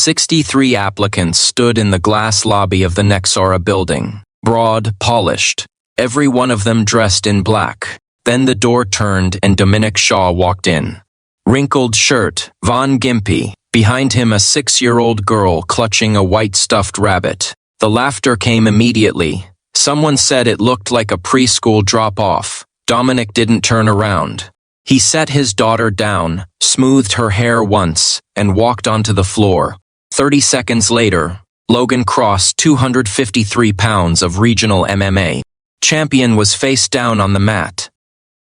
63 applicants stood in the glass lobby of the Nexara building, broad, polished, every one of them dressed in black. Then the door turned and Dominic Shaw walked in. Wrinkled shirt, Von Gimpy, behind him a 6-year-old girl clutching a white stuffed rabbit. The laughter came immediately. Someone said it looked like a preschool drop-off. Dominic didn't turn around. He set his daughter down, smoothed her hair once, and walked onto the floor. 30 seconds later, Logan Cross, 253 pounds of regional MMA champion, was face down on the mat.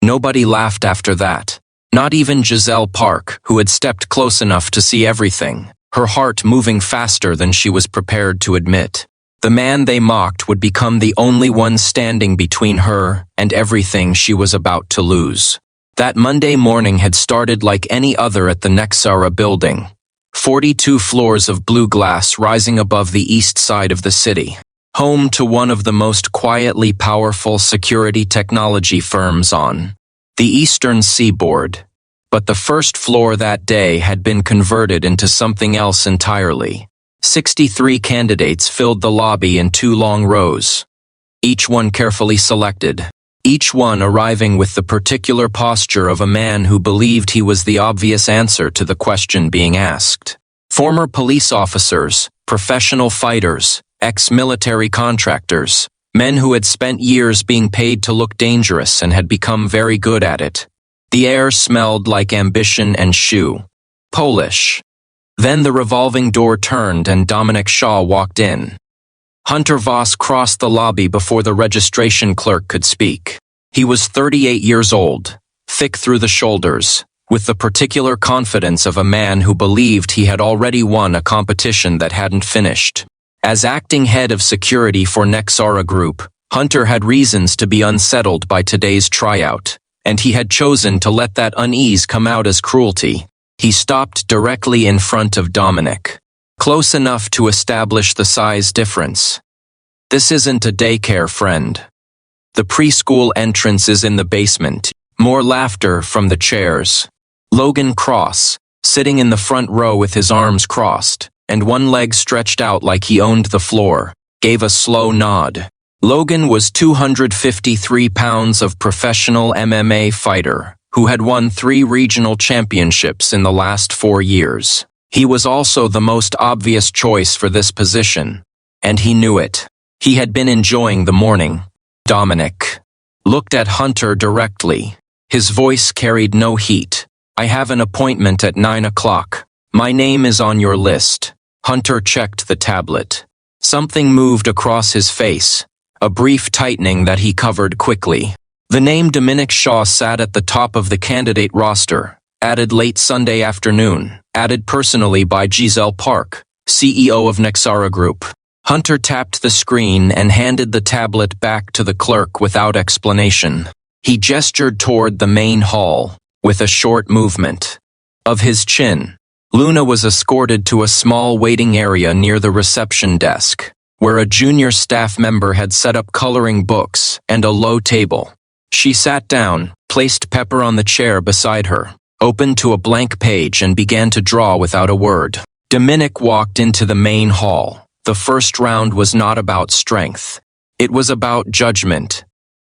Nobody laughed after that. Not even Giselle Park, who had stepped close enough to see everything, her heart moving faster than she was prepared to admit. The man they mocked would become the only one standing between her and everything she was about to lose. That Monday morning had started like any other at the Nexara building. 42 floors of blue glass rising above the east side of the city, home to one of the most quietly powerful security technology firms on the eastern seaboard. But the first floor that day had been converted into something else entirely. 63 candidates filled the lobby in 2 long rows, each one carefully selected, each one arriving with the particular posture of a man who believed he was the obvious answer to the question being asked. Former police officers, professional fighters, ex-military contractors, men who had spent years being paid to look dangerous and had become very good at it. The air smelled like ambition and shoe. Polish. Then the revolving door turned and Dominic Shaw walked in. Hunter Voss crossed the lobby before the registration clerk could speak. He was 38 years old, thick through the shoulders, with the particular confidence of a man who believed he had already won a competition that hadn't finished. As acting head of security for Nexara Group, Hunter had reasons to be unsettled by today's tryout, and he had chosen to let that unease come out as cruelty. He stopped directly in front of Dominic, close enough to establish the size difference. This isn't a daycare, friend. The preschool entrance is in the basement. More laughter from the chairs. Logan Cross, sitting in the front row with his arms crossed, and one leg stretched out like he owned the floor, gave a slow nod. Logan was 253 pounds of professional MMA fighter, who had won 3 regional championships in the last 4 years. He was also the most obvious choice for this position, and he knew it. He had been enjoying the morning. Dominic looked at Hunter directly. His voice carried no heat. I have an appointment at 9 o'clock. My name is on your list. Hunter checked the tablet. Something moved across his face, a brief tightening that he covered quickly. The name Dominic Shaw sat at the top of the candidate roster, added late Sunday afternoon, added personally by Giselle Park, CEO of Nexara Group. Hunter tapped the screen and handed the tablet back to the clerk without explanation. He gestured toward the main hall, with a short movement of his chin. Luna was escorted to a small waiting area near the reception desk, where a junior staff member had set up coloring books and a low table. She sat down, placed Pepper on the chair beside her, opened to a blank page and began to draw without a word. Dominic walked into the main hall. The first round was not about strength. It was about judgment.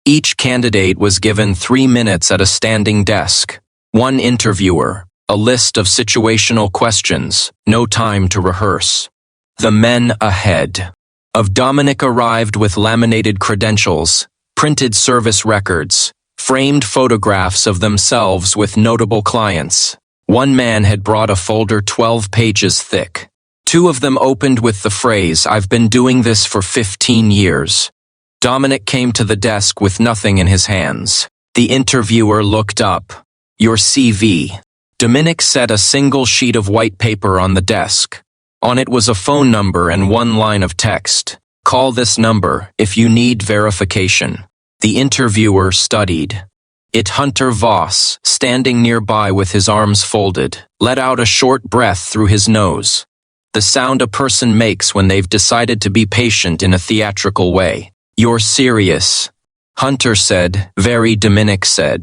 Each candidate was given 3 minutes at a standing desk. One interviewer, a list of situational questions, no time to rehearse. The men ahead of Dominic arrived with laminated credentials, printed service records, framed photographs of themselves with notable clients. One man had brought a folder 12 pages thick. 2 of them opened with the phrase, "I've been doing this for 15 years." Dominic came to the desk with nothing in his hands. The interviewer looked up. "Your CV." Dominic set a single sheet of white paper on the desk. On it was a phone number and 1 line of text. "Call this number if you need verification." The interviewer studied it. Hunter Voss, standing nearby with his arms folded, let out a short breath through his nose. The sound a person makes when they've decided to be patient in a theatrical way. "You're serious," Hunter said. "Very," Dominic said.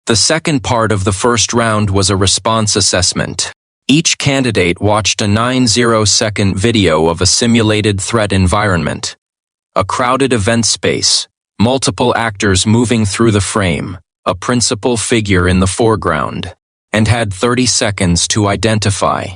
The second part of the first round was a response assessment. Each candidate watched a 90-second video of a simulated threat environment. A crowded event space, multiple actors moving through the frame, a principal figure in the foreground, and had 30 seconds to identify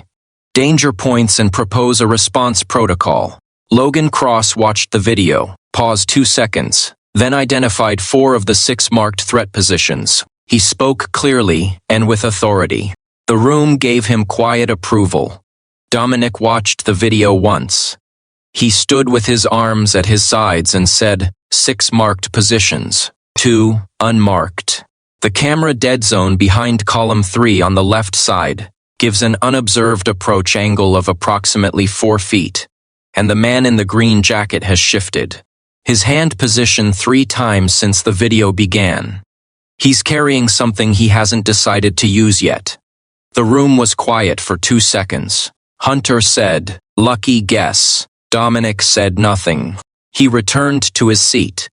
danger points and propose a response protocol. Logan Cross watched the video, paused 2 seconds, then identified 4 of the 6 marked threat positions. He spoke clearly and with authority. The room gave him quiet approval. Dominic watched the video once. He stood with his arms at his sides and said, 6 marked positions, 2 unmarked. The camera dead zone behind column 3 on the left side gives an unobserved approach angle of approximately 4 feet, and the man in the green jacket has shifted his hand position 3 times since the video began. He's carrying something he hasn't decided to use yet. The room was quiet for 2 seconds. Hunter said, "Lucky guess." Dominic said nothing. He returned to his seat.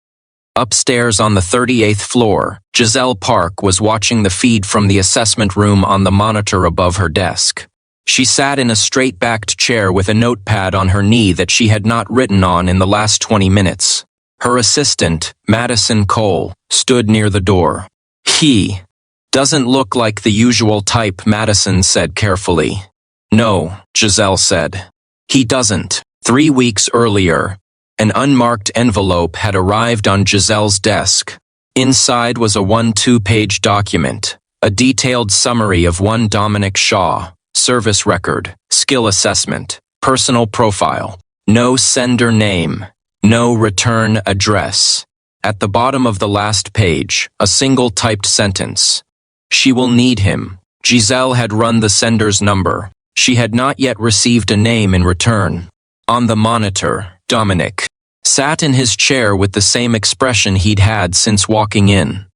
Upstairs on the 38th floor, Giselle Park was watching the feed from the assessment room on the monitor above her desk. She sat in a straight-backed chair with a notepad on her knee that she had not written on in the last 20 minutes. Her assistant, Madison Cole, stood near the door. "He doesn't look like the usual type," Madison said carefully. "No," Giselle said. "He doesn't." 3 weeks earlier, an unmarked envelope had arrived on Giselle's desk. Inside was a 1-2-page document, a detailed summary of one Dominic Shaw, service record, skill assessment, personal profile, no sender name, no return address. At the bottom of the last page, a single typed sentence. "She will need him." Giselle had run the sender's number. She had not yet received a name in return. On the monitor, Dominic sat in his chair with the same expression he'd had since walking in.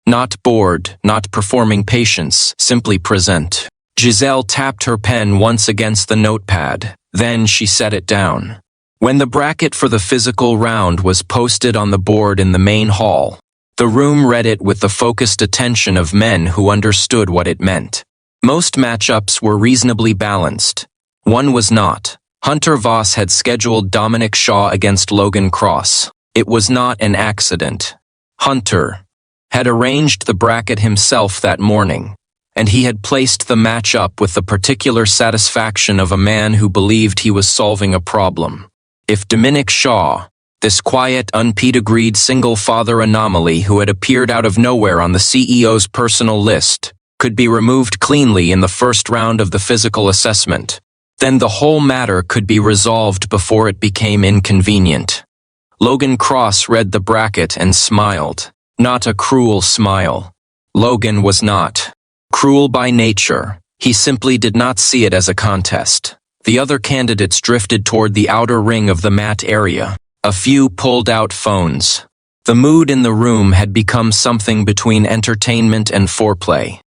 Not bored, not performing patience, simply present. Giselle tapped her pen once against the notepad, then she set it down. When the bracket for the physical round was posted on the board in the main hall, the room read it with the focused attention of men who understood what it meant. Most matchups were reasonably balanced. One was not. Hunter Voss had scheduled Dominic Shaw against Logan Cross. It was not an accident. Hunter had arranged the bracket himself that morning, and he had placed the matchup with the particular satisfaction of a man who believed he was solving a problem. If Dominic Shaw, this quiet, unpedigreed single-father anomaly who had appeared out of nowhere on the CEO's personal list, could be removed cleanly in the first round of the physical assessment, then the whole matter could be resolved before it became inconvenient. Logan Cross read the bracket and smiled. Not a cruel smile. Logan was not cruel by nature. He simply did not see it as a contest. The other candidates drifted toward the outer ring of the mat area. A few pulled out phones. The mood in the room had become something between entertainment and foreplay.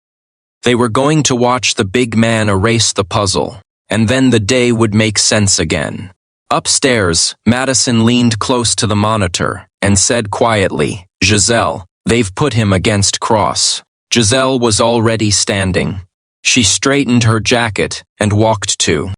They were going to watch the big man erase the puzzle, and then the day would make sense again. Upstairs, Madison leaned close to the monitor and said quietly, "Giselle, they've put him against Cross." Giselle was already standing. She straightened her jacket and walked to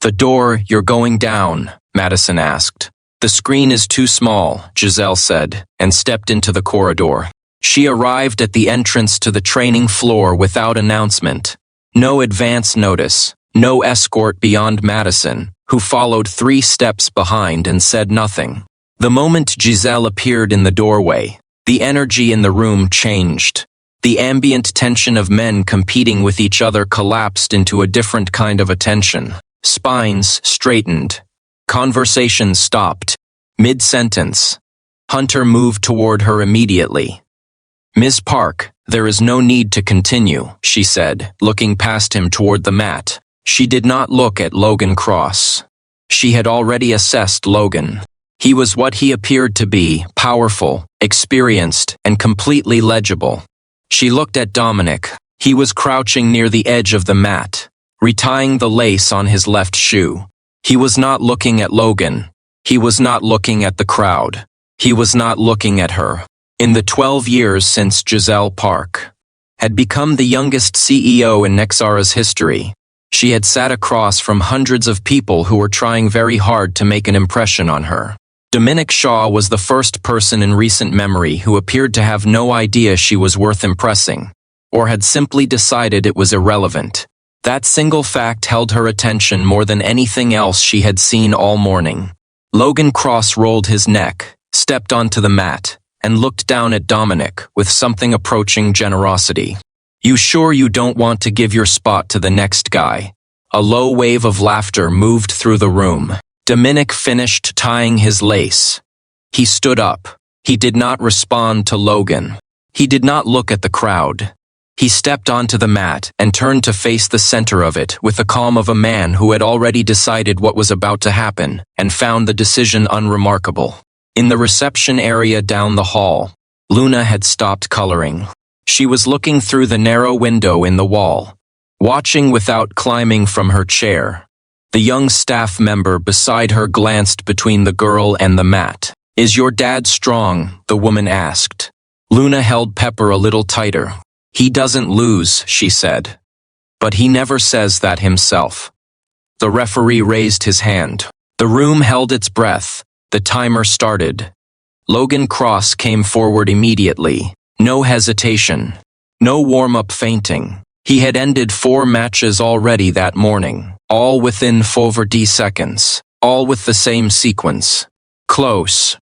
the door. "You're going down?" Madison asked. "The screen is too small," Giselle said, and stepped into the corridor. She arrived at the entrance to the training floor without announcement. No advance notice, no escort beyond Madison, who followed 3 steps behind and said nothing. The moment Giselle appeared in the doorway, the energy in the room changed. The ambient tension of men competing with each other collapsed into a different kind of attention. Spines straightened. Conversation stopped. Mid-sentence. Hunter moved toward her immediately. "Ms. Park, there is no need to continue," she said, looking past him toward the mat. She did not look at Logan Cross. She had already assessed Logan. He was what he appeared to be, powerful, experienced, and completely legible. She looked at Dominic. He was crouching near the edge of the mat, retying the lace on his left shoe. He was not looking at Logan. He was not looking at the crowd. He was not looking at her. In the 12 years since Giselle Park had become the youngest CEO in Nexara's history, She had sat across from hundreds of people who were trying very hard to make an impression on her. Dominic Shaw was the first person in recent memory who appeared to have no idea she was worth impressing, or had simply decided it was irrelevant. That single fact held her attention more than anything else she had seen all morning. Logan Cross rolled his neck, stepped onto the mat, and looked down at Dominic with something approaching generosity. "You sure you don't want to give your spot to the next guy?" A low wave of laughter moved through the room. Dominic finished tying his lace. He stood up. He did not respond to Logan. He did not look at the crowd. He stepped onto the mat and turned to face the center of it with the calm of a man who had already decided what was about to happen and found the decision unremarkable. In the reception area down the hall, Luna had stopped coloring. She was looking through the narrow window in the wall, watching without climbing from her chair. The young staff member beside her glanced between the girl and the mat. "Is your dad strong?" the woman asked. Luna held Pepper a little tighter. "He doesn't lose," she said. "But he never says that himself." The referee raised his hand. The room held its breath. The timer started. Logan Cross came forward immediately. No hesitation. No warm-up fainting. He had ended 4 matches already that morning, all within 40 seconds, all with the same sequence. Close.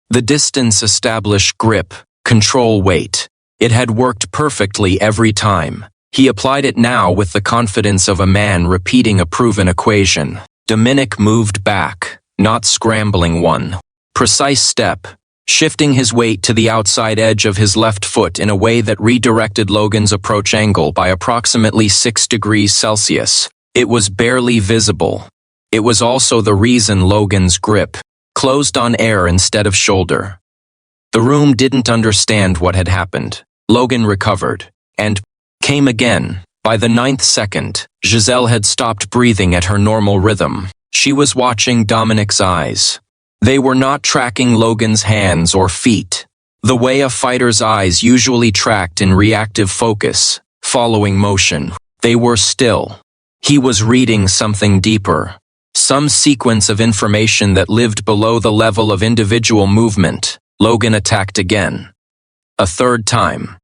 The distance established grip, control weight. It had worked perfectly every time. He applied it now with the confidence of a man repeating a proven equation. Dominic moved back, not scrambling one. Precise step, shifting his weight to the outside edge of his left foot in a way that redirected Logan's approach angle by approximately 6 degrees Celsius. It was barely visible. It was also the reason Logan's grip closed on air instead of shoulder. The room didn't understand what had happened. Logan recovered, and came again. By the 9th second, Giselle had stopped breathing at her normal rhythm. She was watching Dominic's eyes. They were not tracking Logan's hands or feet, the way a fighter's eyes usually tracked in reactive focus, following motion. They were still. He was reading something deeper, some sequence of information that lived below the level of individual movement. Logan attacked again. A third time.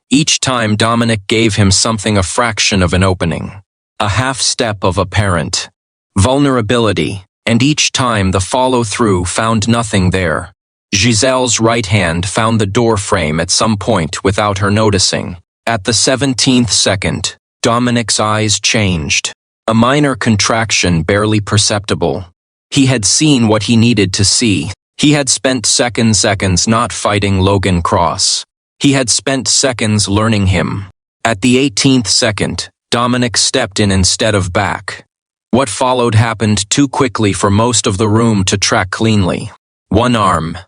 Each time Dominic gave him something a fraction of an opening, a half step of apparent vulnerability. And each time the follow-through found nothing there. Giselle's right hand found the door frame at some point without her noticing. At the 17th second, Dominic's eyes changed. A minor contraction barely perceptible. He had seen what he needed to see. He had spent seconds not fighting Logan Cross. He had spent seconds learning him. At the 18th second, Dominic stepped in instead of back. What followed happened too quickly for most of the room to track cleanly. One arm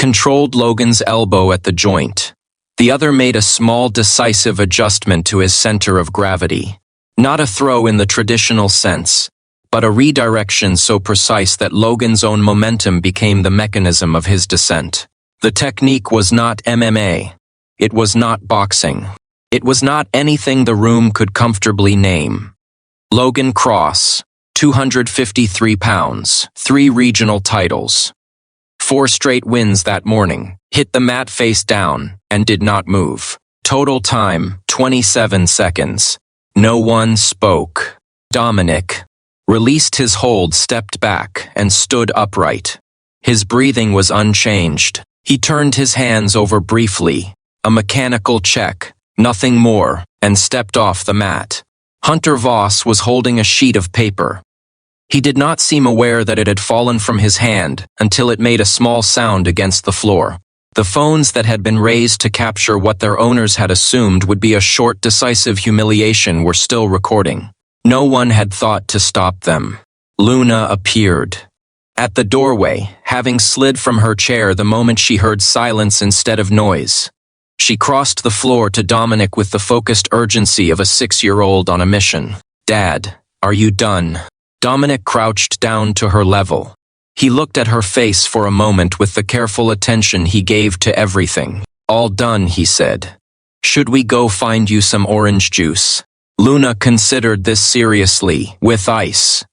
controlled Logan's elbow at the joint. The other made a small, decisive adjustment to his center of gravity. Not a throw in the traditional sense, but a redirection so precise that Logan's own momentum became the mechanism of his descent. The technique was not MMA. It was not boxing. It was not anything the room could comfortably name. Logan Cross, 253 pounds, 3 regional titles. 4 straight wins that morning, hit the mat face down, and did not move. Total time, 27 seconds. No one spoke. Dominic released his hold, stepped back, and stood upright. His breathing was unchanged. He turned his hands over briefly, a mechanical check, nothing more, and stepped off the mat. Hunter Voss was holding a sheet of paper. He did not seem aware that it had fallen from his hand until it made a small sound against the floor. The phones that had been raised to capture what their owners had assumed would be a short, decisive humiliation were still recording. No one had thought to stop them. Luna appeared at the doorway, having slid from her chair the moment she heard silence instead of noise. She crossed the floor to Dominic with the focused urgency of a 6-year-old on a mission. "Dad, are you done?" Dominic crouched down to her level. He looked at her face for a moment with the careful attention he gave to everything. "All done," he said. "Should we go find you some orange juice?" Luna considered this seriously. With ice,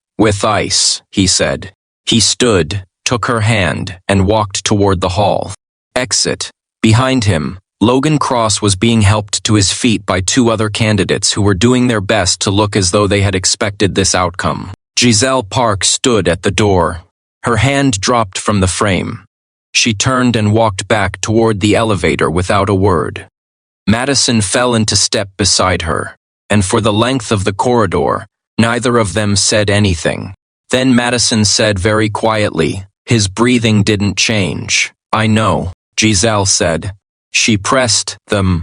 he said. He stood, took her hand, and walked toward the hall. Exit. Behind him, Logan Cross was being helped to his feet by two other candidates who were doing their best to look as though they had expected this outcome. Giselle Park stood at the door. Her hand dropped from the frame. She turned and walked back toward the elevator without a word. Madison fell into step beside her, and for the length of the corridor, neither of them said anything. Then Madison said very quietly, his breathing didn't change. "I know," Giselle said. She pressed the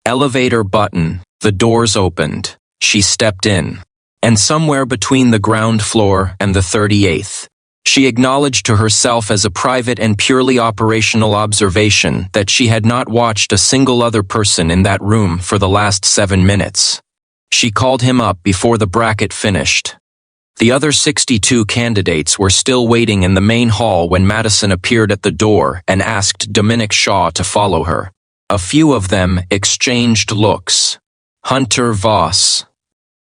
elevator button. The doors opened. She stepped in. And somewhere between the ground floor and the 38th, she acknowledged to herself as a private and purely operational observation that she had not watched a single other person in that room for the last 7 minutes. She called him up before the bracket finished. The other 62 candidates were still waiting in the main hall when Madison appeared at the door and asked Dominic Shaw to follow her. A few of them exchanged looks. Hunter Voss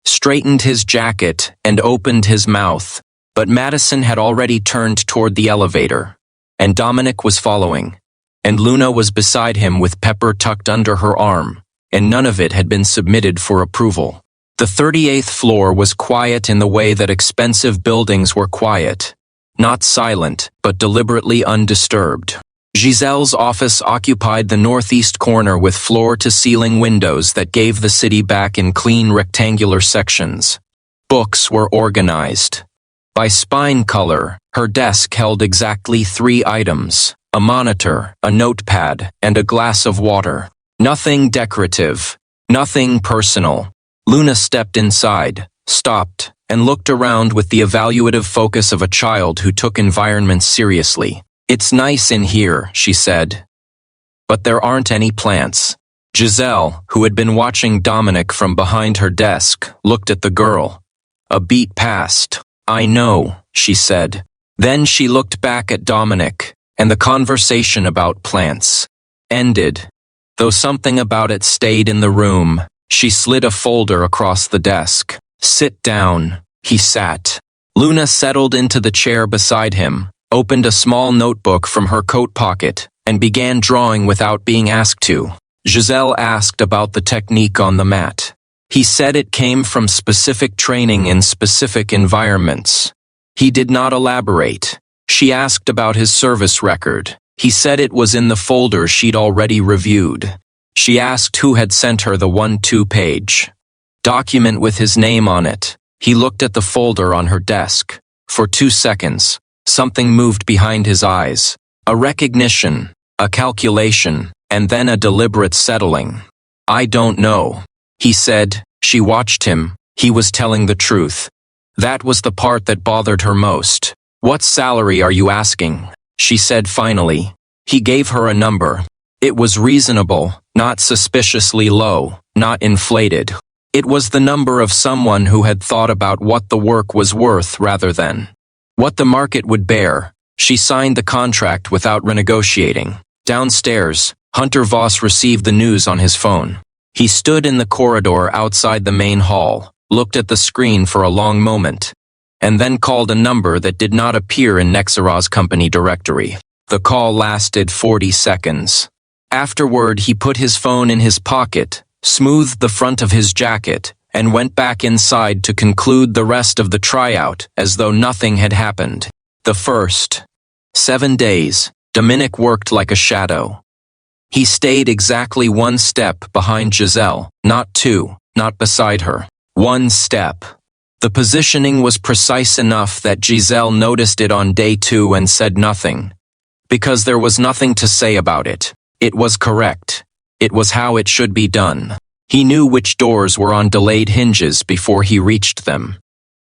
straightened his jacket and opened his mouth, but Madison had already turned toward the elevator, and Dominic was following, and Luna was beside him with Pepper tucked under her arm, and none of it had been submitted for approval. The 38th floor was quiet in the way that expensive buildings were quiet, not silent, but deliberately undisturbed. Giselle's office occupied the northeast corner with floor-to-ceiling windows that gave the city back in clean rectangular sections. Books were organized. By spine color, her desk held exactly 3 items: a monitor, a notepad, and a glass of water. Nothing decorative, nothing personal. Luna stepped inside, stopped, and looked around with the evaluative focus of a child who took environments seriously. "It's nice in here," she said. "But there aren't any plants." Giselle, who had been watching Dominic from behind her desk, looked at the girl. A beat passed. "I know," she said. Then she looked back at Dominic, and the conversation about plants ended. Though something about it stayed in the room, she slid a folder across the desk. "Sit down." He sat. Luna settled into the chair beside him, opened a small notebook from her coat pocket, and began drawing without being asked to. Giselle asked about the technique on the mat. He said it came from specific training in specific environments. He did not elaborate. She asked about his service record. He said it was in the folder she'd already reviewed. She asked who had sent her the 1-2-page document with his name on it. He looked at the folder on her desk. For 2 seconds, something moved behind his eyes. A recognition, a calculation, and then a deliberate settling. "I don't know," he said. She watched him. He was telling the truth. That was the part that bothered her most. "What salary are you asking?" she said finally. He gave her a number. It was reasonable, not suspiciously low, not inflated. It was the number of someone who had thought about what the work was worth rather than what the market would bear. She signed the contract without renegotiating. Downstairs, Hunter Voss received the news on his phone. He stood in the corridor outside the main hall, looked at the screen for a long moment, and then called a number that did not appear in Nexara's company directory. The call lasted 40 seconds. Afterward, he put his phone in his pocket, smoothed the front of his jacket, and went back inside to conclude the rest of the tryout as though nothing had happened. The first 7 days, Dominic worked like a shadow. He stayed exactly 1 step behind Giselle, not 2, not beside her. 1 step. The positioning was precise enough that Giselle noticed it on day 2 and said nothing. Because there was nothing to say about it. It was correct. It was how it should be done. He knew which doors were on delayed hinges before he reached them.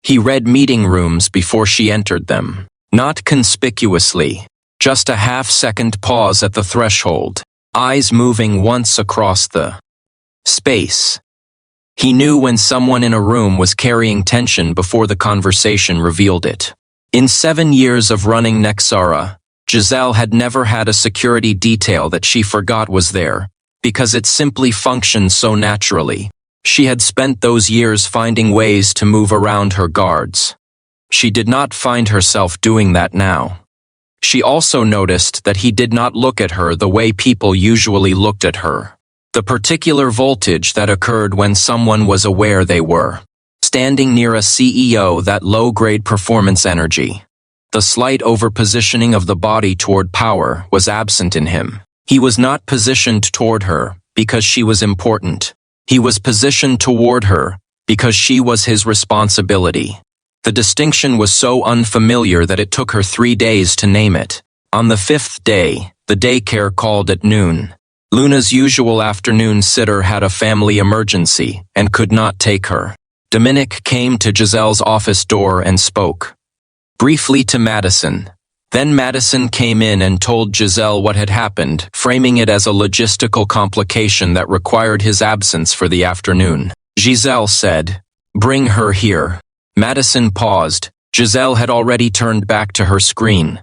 He read meeting rooms before she entered them. Not conspicuously. Just a half-second pause at the threshold. Eyes moving once across the space. He knew when someone in a room was carrying tension before the conversation revealed it. In 7 years of running Nexara, Giselle had never had a security detail that she forgot was there, because it simply functioned so naturally. She had spent those years finding ways to move around her guards. She did not find herself doing that now. She also noticed that he did not look at her the way people usually looked at her. The particular voltage that occurred when someone was aware they were standing near a CEO, that low-grade performance energy. The slight overpositioning of the body toward power was absent in him. He was not positioned toward her because she was important. He was positioned toward her because she was his responsibility. The distinction was so unfamiliar that it took her 3 days to name it. On the 5th day, the daycare called at noon. Luna's usual afternoon sitter had a family emergency and could not take her. Dominic came to Giselle's office door and spoke briefly to Madison. Then Madison came in and told Giselle what had happened, framing it as a logistical complication that required his absence for the afternoon. Giselle said, "Bring her here." Madison paused. Giselle had already turned back to her screen.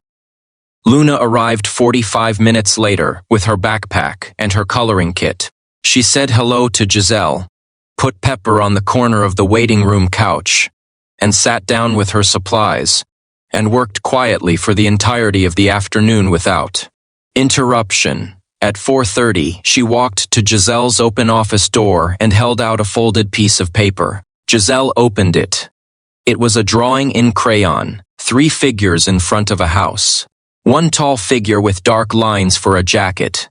Luna arrived 45 minutes later with her backpack and her coloring kit. She said hello to Giselle, put Pepper on the corner of the waiting room couch, and sat down with her supplies, and worked quietly for the entirety of the afternoon without interruption. At 4:30, she walked to Giselle's open office door and held out a folded piece of paper. Giselle opened it. It was a drawing in crayon, 3 figures in front of a house. One tall figure with dark lines for a jacket.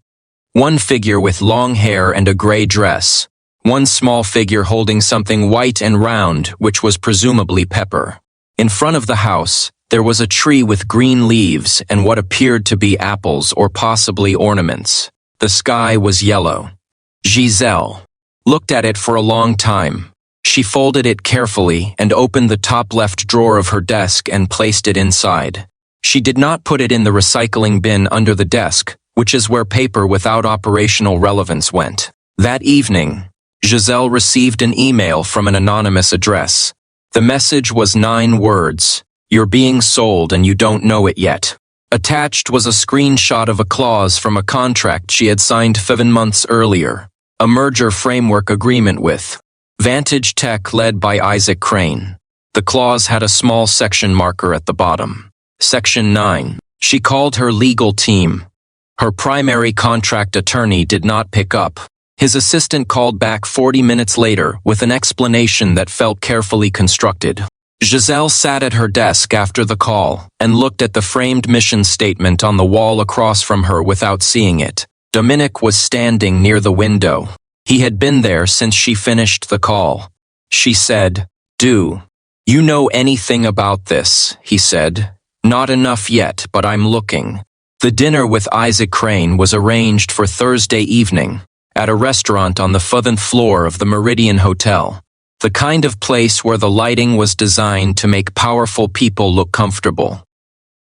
One figure with long hair and a gray dress. One small figure holding something white and round, which was presumably Pepper. In front of the house, there was a tree with green leaves and what appeared to be apples or possibly ornaments. The sky was yellow. Giselle looked at it for a long time. She folded it carefully and opened the top left drawer of her desk and placed it inside. She did not put it in the recycling bin under the desk, which is where paper without operational relevance went. That evening, Giselle received an email from an anonymous address. The message was 9 words. "You're being sold and you don't know it yet." Attached was a screenshot of a clause from a contract she had signed 7 months earlier. A merger framework agreement with Vantage Tech led by Isaac Crane. The clause had a small section marker at the bottom. Section 9. She called her legal team. Her primary contract attorney did not pick up. His assistant called back 40 minutes later with an explanation that felt carefully constructed. Giselle sat at her desk after the call and looked at the framed mission statement on the wall across from her without seeing it. Dominic was standing near the window. He had been there since she finished the call. She said, "Do you know anything about this?" he said. "Not enough yet, but I'm looking." The dinner with Isaac Crane was arranged for Thursday evening at a restaurant on the 7th floor of the Meridian Hotel, the kind of place where the lighting was designed to make powerful people look comfortable.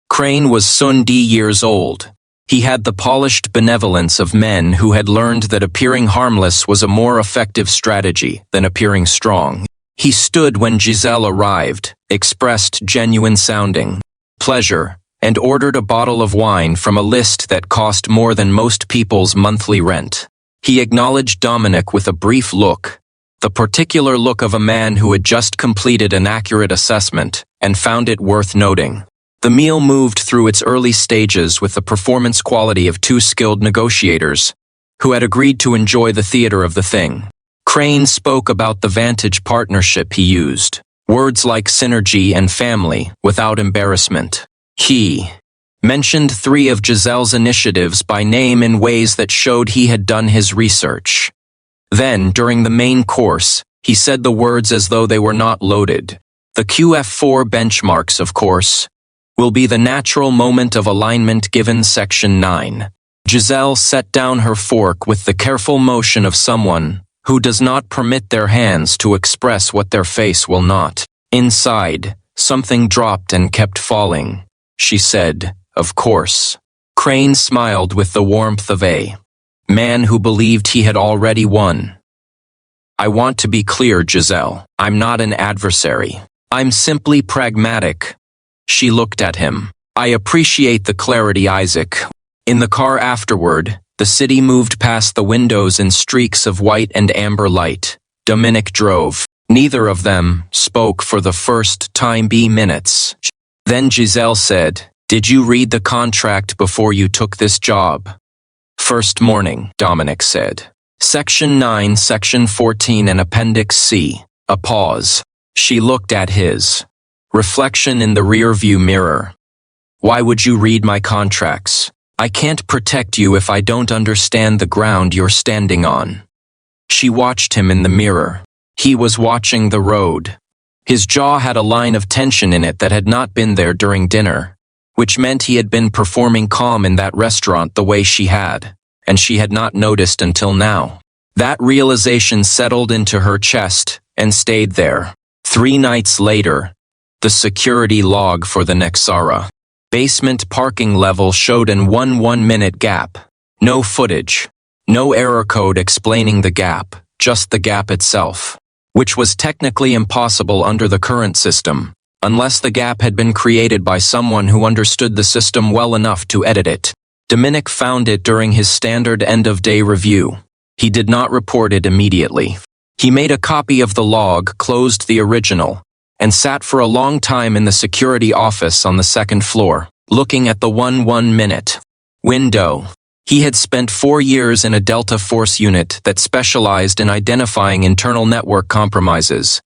Crane was 70 years old. He had the polished benevolence of men who had learned that appearing harmless was a more effective strategy than appearing strong. He stood when Giselle arrived, expressed genuine-sounding pleasure, and ordered a bottle of wine from a list that cost more than most people's monthly rent. He acknowledged Dominic with a brief look, the particular look of a man who had just completed an accurate assessment and found it worth noting. The meal moved through its early stages with the performance quality of 2 skilled negotiators who had agreed to enjoy the theater of the thing. Crane spoke about the Vantage partnership he used, words like synergy and family, without embarrassment. He mentioned 3 of Giselle's initiatives by name in ways that showed he had done his research. Then, during the main course, he said the words as though they were not loaded. The QF4 benchmarks, of course, will be the natural moment of alignment given Section 9. Giselle set down her fork with the careful motion of someone who does not permit their hands to express what their face will not. Inside, something dropped and kept falling. She said, "Of course." Crane smiled with the warmth of a man who believed he had already won. "I want to be clear, Giselle. I'm not an adversary. I'm simply pragmatic." She looked at him. "I appreciate the clarity, Isaac." In the car afterward, the city moved past the windows in streaks of white and amber light. Dominic drove. Neither of them spoke for the first time minutes. Then Giselle said, "Did you read the contract before you took this job?" "First morning," Dominic said. Section 9, Section 14 and Appendix C. A pause. She looked at his reflection in the rearview mirror. "Why would you read my contracts? I can't protect you if I don't understand the ground you're standing on." She watched him in the mirror. He was watching the road. His jaw had a line of tension in it that had not been there during dinner, which meant he had been performing calm in that restaurant the way she had, and she had not noticed until now. That realization settled into her chest and stayed there. 3 nights later, the security log for the Nexara basement parking level showed an 1-minute gap. No footage, no error code explaining the gap, just the gap itself, which was technically impossible under the current system, unless the gap had been created by someone who understood the system well enough to edit it. Dominic found it during his standard end-of-day review. He did not report it immediately. He made a copy of the log, closed the original, and sat for a long time in the security office on the 2nd floor, looking at the 1-minute window. He had spent 4 years in a Delta Force unit that specialized in identifying internal network compromises,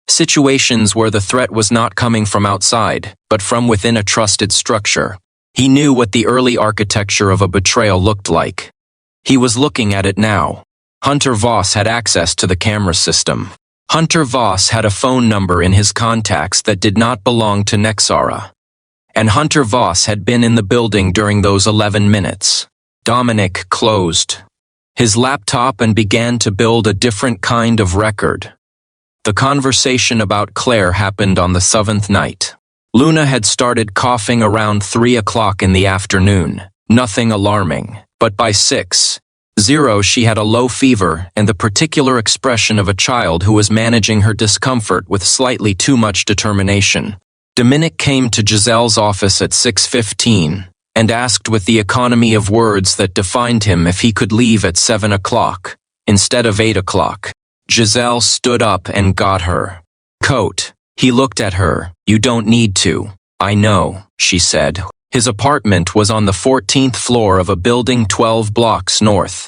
situations where the threat was not coming from outside, but from within a trusted structure. He knew what the early architecture of a betrayal looked like. He was looking at it now. Hunter Voss had access to the camera system. Hunter Voss had a phone number in his contacts that did not belong to Nexara. And Hunter Voss had been in the building during those 11 minutes. Dominic closed his laptop and began to build a different kind of record. The conversation about Claire happened on the 7th night. Luna had started coughing around 3 o'clock in the afternoon. Nothing alarming, but by 6:00 she had a low fever and the particular expression of a child who was managing her discomfort with slightly too much determination. Dominic came to Giselle's office at 6:15 and asked with the economy of words that defined him if he could leave at 7 o'clock instead of 8 o'clock. Giselle stood up and got her coat. He looked at her. "You don't need to." "I know," she said. His apartment was on the 14th floor of a building 12 blocks north.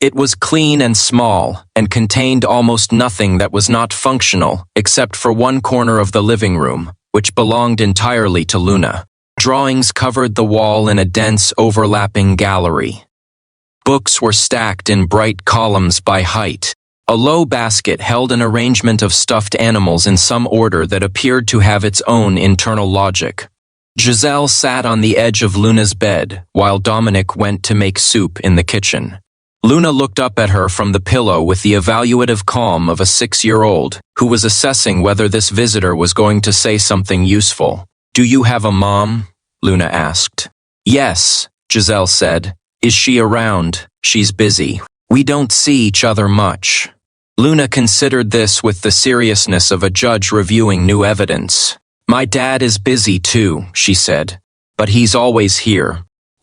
It was clean and small, and contained almost nothing that was not functional, except for one corner of the living room, which belonged entirely to Luna. Drawings covered the wall in a dense, overlapping gallery. Books were stacked in bright columns by height. A low basket held an arrangement of stuffed animals in some order that appeared to have its own internal logic. Giselle sat on the edge of Luna's bed, while Dominic went to make soup in the kitchen. Luna looked up at her from the pillow with the evaluative calm of a 6-year-old, who was assessing whether this visitor was going to say something useful. "Do you have a mom?" Luna asked. "Yes," Giselle said. "Is she around?" "She's busy. We don't see each other much." Luna considered this with the seriousness of a judge reviewing new evidence. "My dad is busy too," she said, "but he's always here."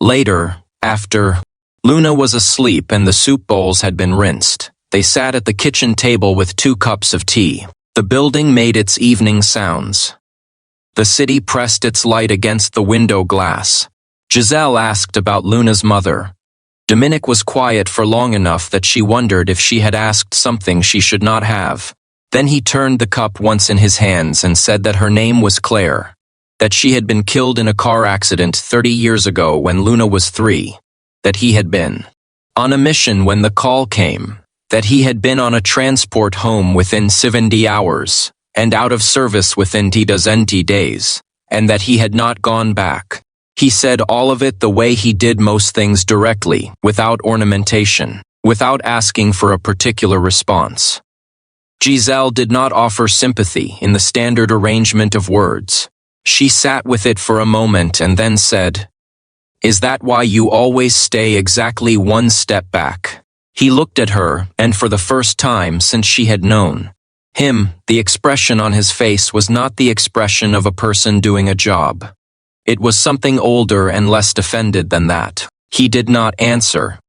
Later, after Luna was asleep and the soup bowls had been rinsed, they sat at the kitchen table with 2 cups of tea. The building made its evening sounds. The city pressed its light against the window glass. Giselle asked about Luna's mother. Dominic was quiet for long enough that she wondered if she had asked something she should not have. Then he turned the cup once in his hands and said that her name was Claire, that she had been killed in a car accident 30 years ago when Luna was 3, that he had been on a mission when the call came, that he had been on a transport home within 70 hours, and out of service within 20 days, and that he had not gone back. He said all of it the way he did most things directly, without ornamentation, without asking for a particular response. Giselle did not offer sympathy in the standard arrangement of words. She sat with it for a moment and then said, "Is that why you always stay exactly 1 step back?" He looked at her, and for the first time since she had known him, the expression on his face was not the expression of a person doing a job. It was something older and less defended than that. He did not answer,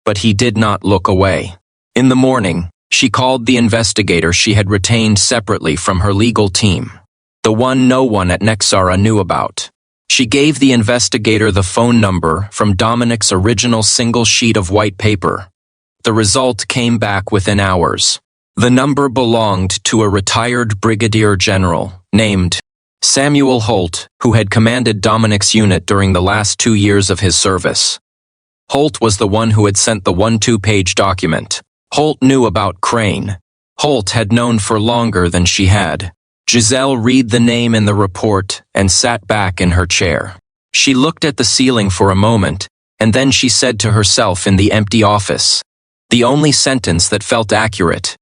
but he did not look away. In the morning, She called the investigator she had retained separately from her legal team, the one no one at Nexara knew about. She gave the investigator the phone number from Dominic's original single sheet of white paper. The result came back within hours. The number belonged to a retired brigadier general named Samuel Holt, who had commanded Dominic's unit during the last 2 years of his service. Holt was the one who had sent the 2-page document. Holt knew about Crane. Holt had known for longer than she had. Giselle read the name in the report and sat back in her chair. She looked at the ceiling for a moment, and then she said to herself in the empty office, the only sentence that felt accurate,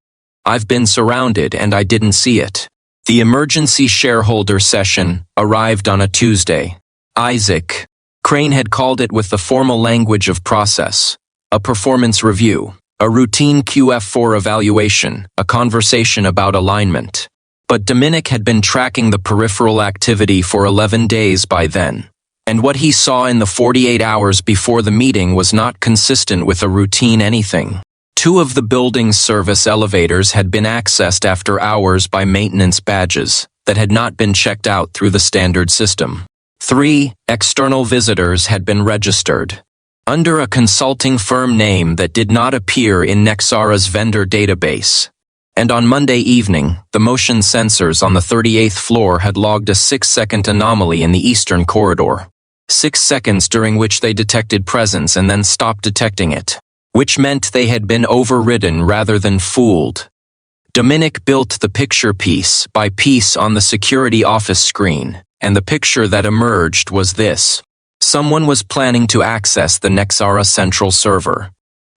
"I've been surrounded and I didn't see it." The emergency shareholder session arrived on a Tuesday. Isaac Crane had called it with the formal language of process, a performance review, a routine QF4 evaluation, a conversation about alignment. But Dominic had been tracking the peripheral activity for 11 days by then, and what he saw in the 48 hours before the meeting was not consistent with a routine anything. 2 of the building's service elevators had been accessed after hours by maintenance badges that had not been checked out through the standard system. 3 external visitors had been registered under a consulting firm name that did not appear in Nexara's vendor database. And on Monday evening, the motion sensors on the 38th floor had logged a 6-second anomaly in the eastern corridor. 6 seconds during which they detected presence and then stopped detecting it, which meant they had been overridden rather than fooled. Dominic built the picture piece by piece on the security office screen, and the picture that emerged was this. Someone was planning to access the Nexara central server.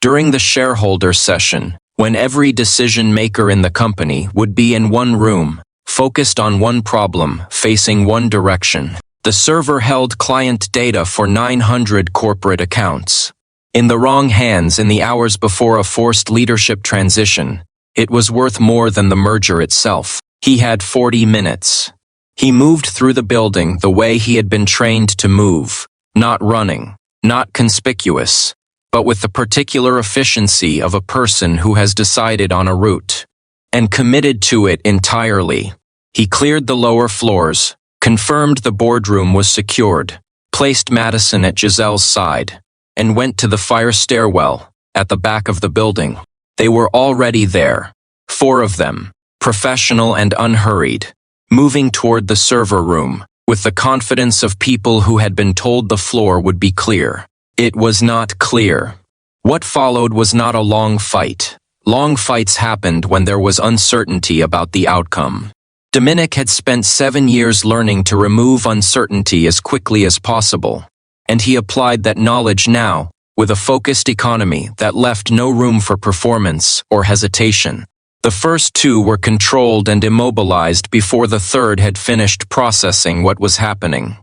During the shareholder session, when every decision-maker in the company would be in one room, focused on one problem, facing one direction. The server held client data for 900 corporate accounts. In the wrong hands in the hours before a forced leadership transition, it was worth more than the merger itself. He had 40 minutes. He moved through the building the way he had been trained to move, not running, not conspicuous, but with the particular efficiency of a person who has decided on a route and committed to it entirely. He cleared the lower floors, confirmed the boardroom was secured, placed Madison at Giselle's side, and went to the fire stairwell at the back of the building. They were already there, 4 of them, professional and unhurried, moving toward the server room with the confidence of people who had been told the floor would be clear. It was not clear. What followed was not a long fight. Long fights happened when there was uncertainty about the outcome. Dominic had spent 7 years learning to remove uncertainty as quickly as possible, and he applied that knowledge now with a focused economy that left no room for performance or hesitation. The first 2 were controlled and immobilized before the third had finished processing what was happening.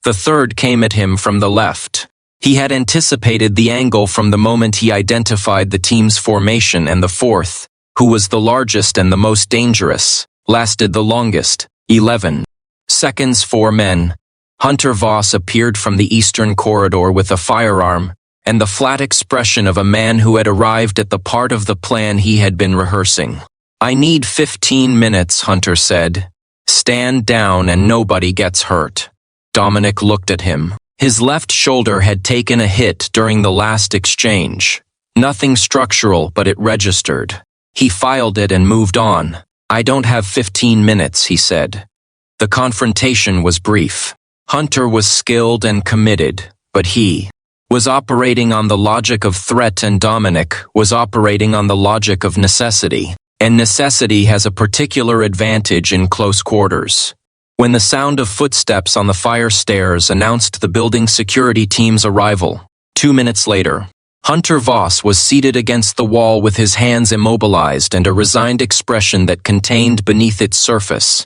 The third came at him from the left. He had anticipated the angle from the moment he identified the team's formation, and the fourth, who was the largest and the most dangerous, lasted the longest, 11 seconds. 4 men. Hunter Voss appeared from the eastern corridor with a firearm and the flat expression of a man who had arrived at the part of the plan he had been rehearsing. "I need 15 minutes, Hunter said. Stand down and nobody gets hurt." Dominic looked at him. His left shoulder had taken a hit during the last exchange. Nothing structural, but it registered. He filed it and moved on. "I don't have 15 minutes, he said. The confrontation was brief. Hunter was skilled and committed, but he was operating on the logic of threat, and Dominic was operating on the logic of necessity. And necessity has a particular advantage in close quarters. When the sound of footsteps on the fire stairs announced the building security team's arrival, 2 minutes later, Hunter Voss was seated against the wall with his hands immobilized and a resigned expression that contained beneath its surface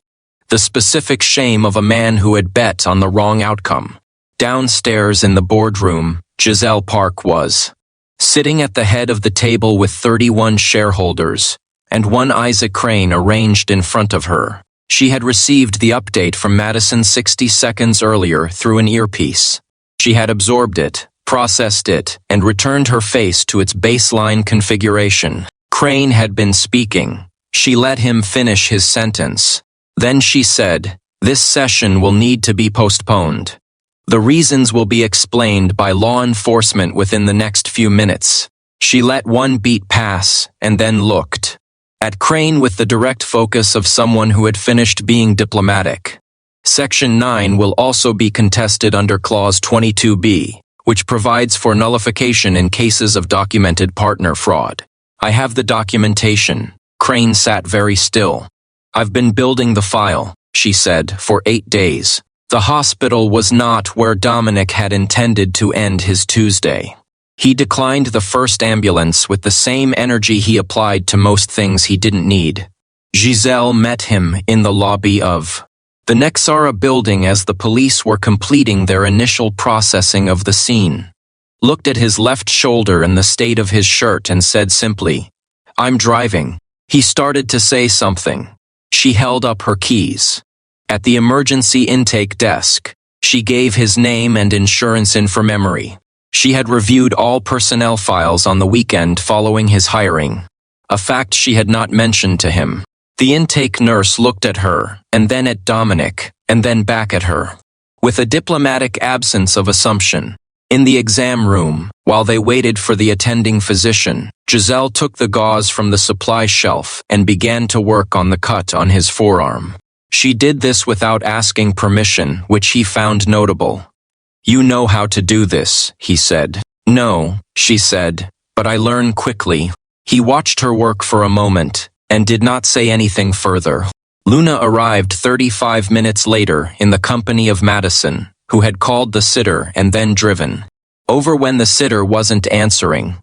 the specific shame of a man who had bet on the wrong outcome. Downstairs in the boardroom, Giselle Park was sitting at the head of the table with 31 shareholders and 1 Isaac Crane arranged in front of her. She had received the update from Madison 60 seconds earlier through an earpiece. She had absorbed it, processed it, and returned her face to its baseline configuration. Crane had been speaking. She let him finish his sentence. Then she said, "This session will need to be postponed. The reasons will be explained by law enforcement within the next few minutes." She let one beat pass and then looked at Crane with the direct focus of someone who had finished being diplomatic. Section 9 will also be contested under Clause 22B, which provides for nullification in cases of documented partner fraud. "I have the documentation." Crane sat very still. "I've been building the file," she said, "for 8 days. The hospital was not where Dominic had intended to end his Tuesday. He declined the first ambulance with the same energy he applied to most things he didn't need. Giselle met him in the lobby of the Nexara building as the police were completing their initial processing of the scene. Looked at his left shoulder and the state of his shirt and said simply, "I'm driving." He started to say something. She held up her keys. At the emergency intake desk, she gave his name and insurance info memory. She had reviewed all personnel files on the weekend following his hiring, a fact she had not mentioned to him. The intake nurse looked at her, and then at Dominic, and then back at her, with a diplomatic absence of assumption. In the exam room, while they waited for the attending physician, Giselle took the gauze from the supply shelf and began to work on the cut on his forearm. She did this without asking permission, which he found notable. "You know how to do this," he said. "No," she said, "but I learn quickly." He watched her work for a moment, and did not say anything further. Luna arrived 35 minutes later in the company of Madison, who had called the sitter and then driven over when the sitter wasn't answering.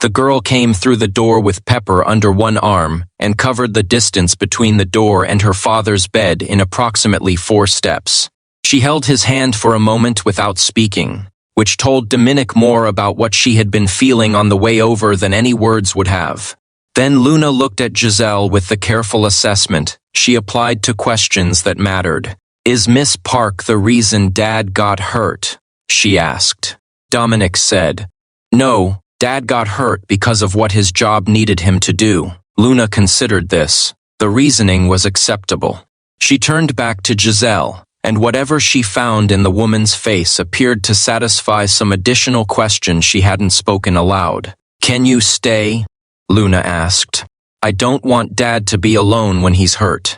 The girl came through the door with Pepper under one arm and covered the distance between the door and her father's bed in approximately 4 steps. She held his hand for a moment without speaking, which told Dominic more about what she had been feeling on the way over than any words would have. Then Luna looked at Giselle with the careful assessment she applied to questions that mattered. "Is Miss Park the reason Dad got hurt?" she asked. Dominic said, "No, Dad got hurt because of what his job needed him to do." Luna considered this. The reasoning was acceptable. She turned back to Giselle, and whatever she found in the woman's face appeared to satisfy some additional questions she hadn't spoken aloud. "Can you stay?" Luna asked. "I don't want Dad to be alone when he's hurt."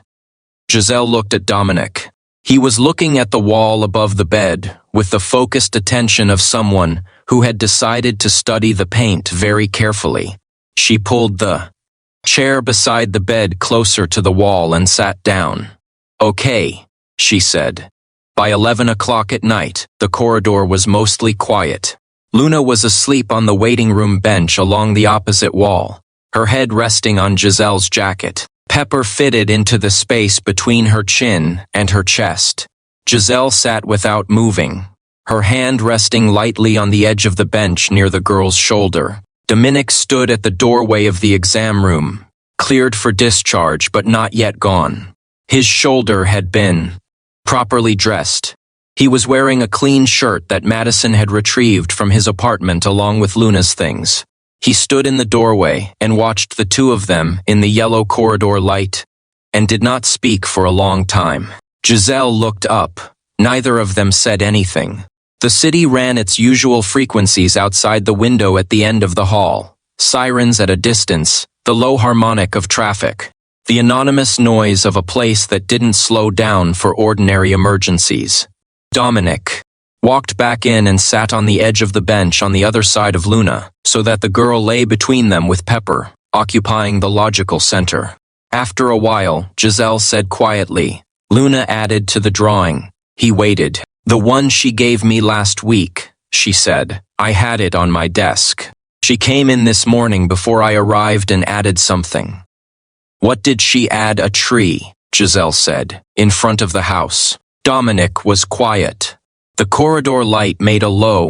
Giselle looked at Dominic. He was looking at the wall above the bed, with the focused attention of someone who had decided to study the paint very carefully. She pulled the chair beside the bed closer to the wall and sat down. "Okay," she said. By 11 o'clock at night, the corridor was mostly quiet. Luna was asleep on the waiting room bench along the opposite wall, her head resting on Giselle's jacket. Pepper fitted into the space between her chin and her chest. Giselle sat without moving, her hand resting lightly on the edge of the bench near the girl's shoulder. Dominic stood at the doorway of the exam room, cleared for discharge but not yet gone. His shoulder had been properly dressed. He was wearing a clean shirt that Madison had retrieved from his apartment along with Luna's things. He stood in the doorway and watched the two of them in the yellow corridor light, and did not speak for a long time. Giselle looked up. Neither of them said anything. The city ran its usual frequencies outside the window at the end of the hall. Sirens at a distance, the low harmonic of traffic. The anonymous noise of a place that didn't slow down for ordinary emergencies. Dominic walked back in and sat on the edge of the bench on the other side of Luna, so that the girl lay between them with Pepper, occupying the logical center. After a while, Giselle said quietly, "Luna added to the drawing." He waited. "The one she gave me last week," she said. "I had it on my desk. She came in this morning before I arrived and added something." "What did she add?" "A tree," Giselle said, "in front of the house." Dominic was quiet. The corridor light made a low,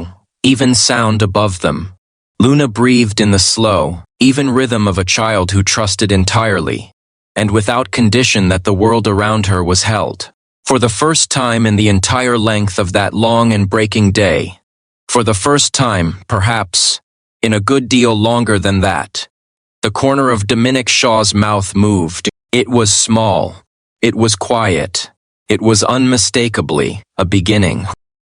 even sound above them. Luna breathed in the slow, even rhythm of a child who trusted entirely, and without condition that the world around her was held. For the first time in the entire length of that long and breaking day, for the first time, perhaps, in a good deal longer than that, The corner of Dominic Shaw's mouth moved. It was small. It was quiet. It was unmistakably a beginning.